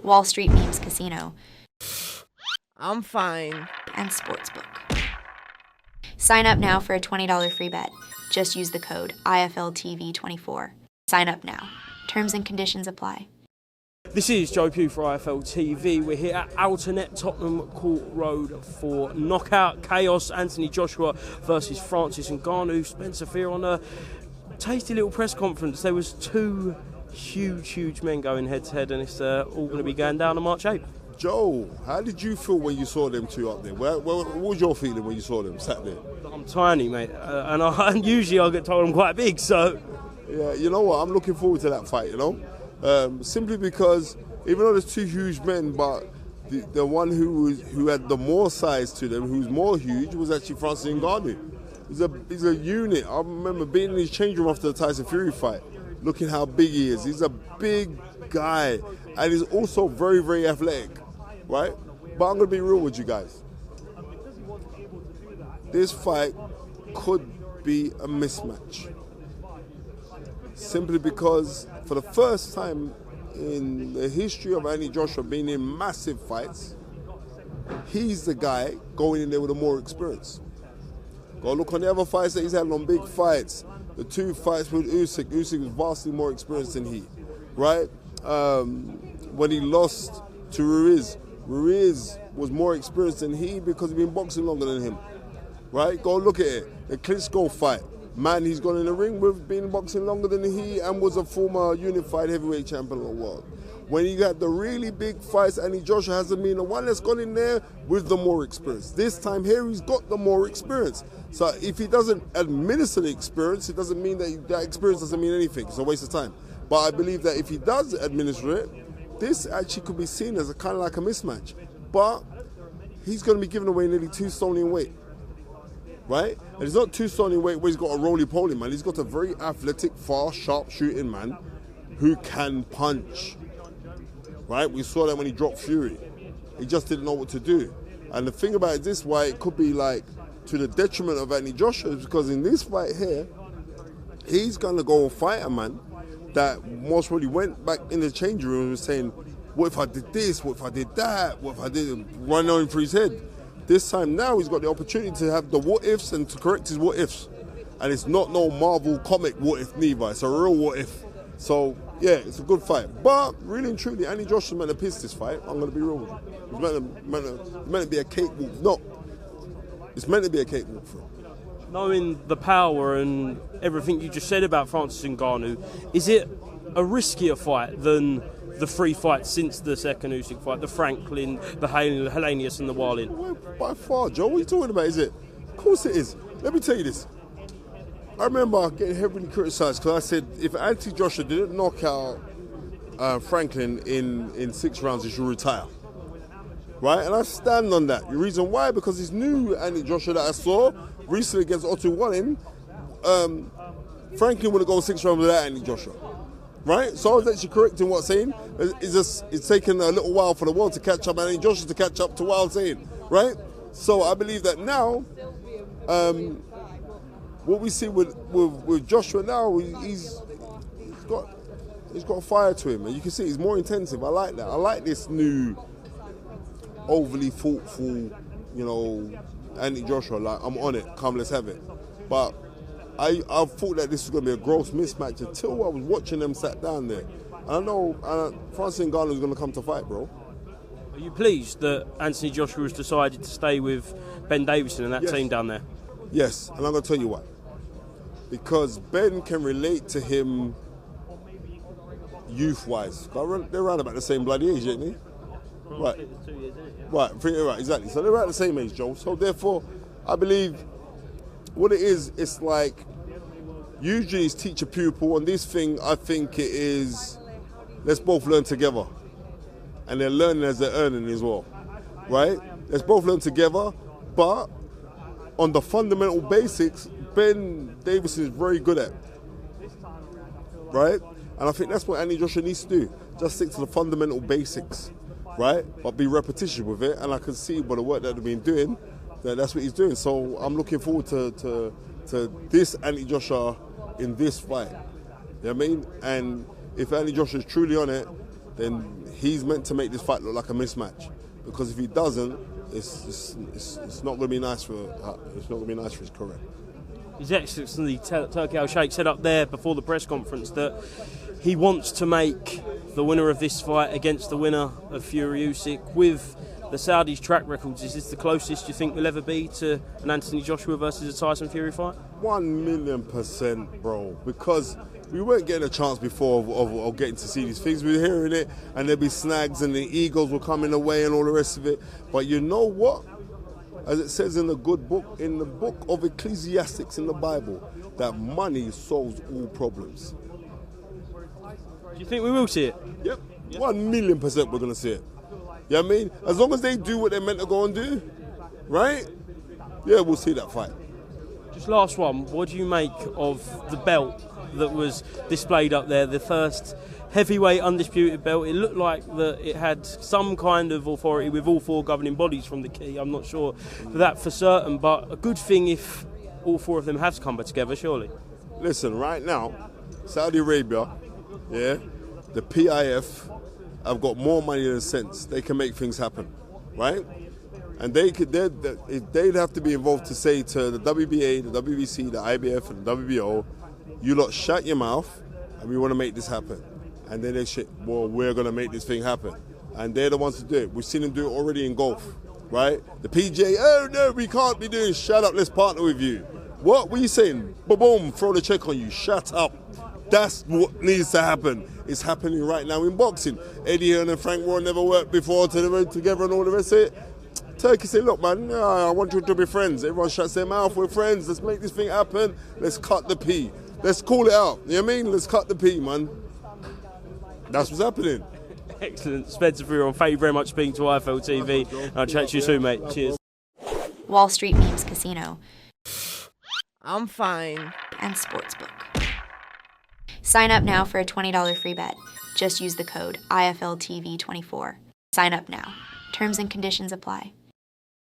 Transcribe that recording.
Wall Street Memes Casino, I'm fine. and Sportsbook. Sign up now for a $20 free bet. Just use the code IFLTV24. Sign up now. Terms and conditions apply. This is Joe Pugh for IFL TV. We're here at Alternet, Tottenham Court Road for Knockout Chaos. Anthony Joshua versus Francis Ngannou. Spencer Fearon, a tasty little press conference. There was two huge men going head to head, and it's all going to be going down on March 8th. Joe, how did you feel when you saw them two up there? What was your feeling when you saw them sat there? I'm tiny, mate, and usually I get told I'm quite big, so... Yeah, you know what? I'm looking forward to that fight, you know? Simply because, even though there's two huge men, but the one who had the more size to them, who's more huge, was actually Francis Ngannou. He's a unit. I remember being in his change room after the Tyson Fury fight, looking how big he is. He's a big guy, and he's also very athletic, right? But I'm going to be real with you guys. This fight could be a mismatch. Simply because for the first time in the history of Anthony Joshua being in massive fights, he's the guy going in there with a more experience. Go look on the other fights that he's had on big fights. The two fights with Usyk was vastly more experienced than he, right? When he lost to Ruiz was more experienced than he because he'd been boxing longer than him, right? Go look at it. The Klitschko fight. Man, he's gone in the ring with been boxing longer than he and was a former unified heavyweight champion of the world. When you got the really big fights, Anthony Joshua hasn't been the one that's gone in there with the more experience. This time here, he's got the more experience. So if he doesn't administer the experience, it doesn't mean that experience doesn't mean anything. It's a waste of time. But I believe that if he does administer it, this actually could be seen as a kind of like a mismatch. But he's going to be giving away nearly 2 stone in weight. Right? And he's not 2 stone in weight where he's got a roly-poly, man. He's got a very athletic, fast, sharp-shooting man who can punch. Right? We saw that when he dropped Fury. He just didn't know what to do. And the thing about it, this why it could be like to the detriment of Anthony Joshua is because in this fight here, he's going to go and fight a man that most probably went back in the changing room and was saying, what if I did this? What if I did that? What if I did run on through his head? This time now he's got the opportunity to have the what ifs and to correct his what ifs. And it's not no Marvel comic what if neither, it's a real what if. So yeah, it's a good fight. But really and truly, Anthony Joshua's meant to piss this fight. I'm going to be real with you. It's meant to be a cakewalk. No, it's meant to be a cakewalk for him. Knowing the power and everything you just said about Francis Ngannou, is it a riskier fight than the 3 fights since the second Usyk fight, the Franklin, the Helenius and the Wallin? Well, by far, Joe, what are you talking about, is it? Of course it is. Let me tell you this. I remember getting heavily criticised because I said if Anthony Joshua didn't knock out Franklin in 6 rounds, he should retire. Right? And I stand on that. The reason why, because this new Anthony Joshua that I saw recently against Otto Wallin, Franklin would have gone 6 rounds without Anthony Joshua. Right? So I was actually correcting what I'm saying. It's taken a little while for the world to catch up, and Joshua to catch up to what I'm saying. Right? So I believe that now, what we see with Joshua now, he's got fire to him, and you can see he's more intensive. I like that. I like this new, overly thoughtful, Anthony Joshua. Like, I'm on it. Come, let's have it. But I thought that this was going to be a gross mismatch until I was watching them sat down there. And I know Francis Ngannou is going to come to fight, bro. Are you pleased that Anthony Joshua has decided to stay with Ben Davison and that team down there? Yes, and I'm going to tell you why. Because Ben can relate to him youth-wise. They're around about the same bloody age, ain't they? Right. Right, exactly. So they're at the same age, Joe. So therefore, I believe what it is, it's like usually it's teacher pupil, and this thing I think it is let's both learn together. And they're learning as they're earning as well. Right? Let's both learn together, but on the fundamental basics, Ben Davison is very good at. Right? And I think that's what Anthony Joshua needs to do. Just stick to the fundamental basics. Right? But be repetitious with it, and I can see by the work that they've been doing that's what he's doing. So I'm looking forward to this Anthony Joshua in this fight. You know what I mean? And if Anthony Joshua is truly on it, then he's meant to make this fight look like a mismatch. Because if he doesn't, it's not going to be nice for his career. His Excellency Turki Al-Sheikh said up there before the press conference that he wants to make the winner of this fight against the winner of Fury Usyk. With the Saudis' track records, is this the closest you think will ever be to an Anthony Joshua versus a Tyson Fury fight? 1,000,000%, bro. Because we weren't getting a chance before of getting to see these things. We were hearing it, and there'd be snags, and the egos were coming away, and all the rest of it. But you know what? As it says in the good book, in the book of Ecclesiastics in the Bible, that money solves all problems. Do you think we will see it? Yep. 1,000,000% we're going to see it. You know what I mean? As long as they do what they're meant to go and do, right? Yeah, we'll see that fight. Just last one, what do you make of the belt that was displayed up there, the first heavyweight undisputed belt? It looked like that it had some kind of authority with all four governing bodies from the key. I'm not sure that for certain, but a good thing if all four of them have come together, surely. Listen, right now, Saudi Arabia, yeah, the PIF have got more money than sense. They can make things happen, right? And they'd have to be involved to say to the WBA, the WBC, the IBF, and the WBO, you lot shut your mouth, and we want to make this happen. And then they say, well, we're going to make this thing happen. And they're the ones to do it. We've seen them do it already in golf, right? The PGA, oh no, we can't be doing, shut up, let's partner with you. What were you saying? Boom, throw the check on you, shut up. That's what needs to happen. It's happening right now in boxing. Eddie Hearn and Frank Warren never worked before together and all the rest of it. Turkey said, look, man, I want you to be friends. Everyone shuts their mouth, we're friends. Let's make this thing happen. Let's cut the P. Let's call it out. You know what I mean? Let's cut the P, man. That's what's happening. Excellent. Spencer Fearon, thank you very much for speaking to IFL TV. I'll chat to you soon, mate. Cheers. Wall Street Memes Casino, I'm fine. and Sportsbook. Sign up now for a $20 free bet. Just use the code IFLTV24. Sign up now. Terms and conditions apply.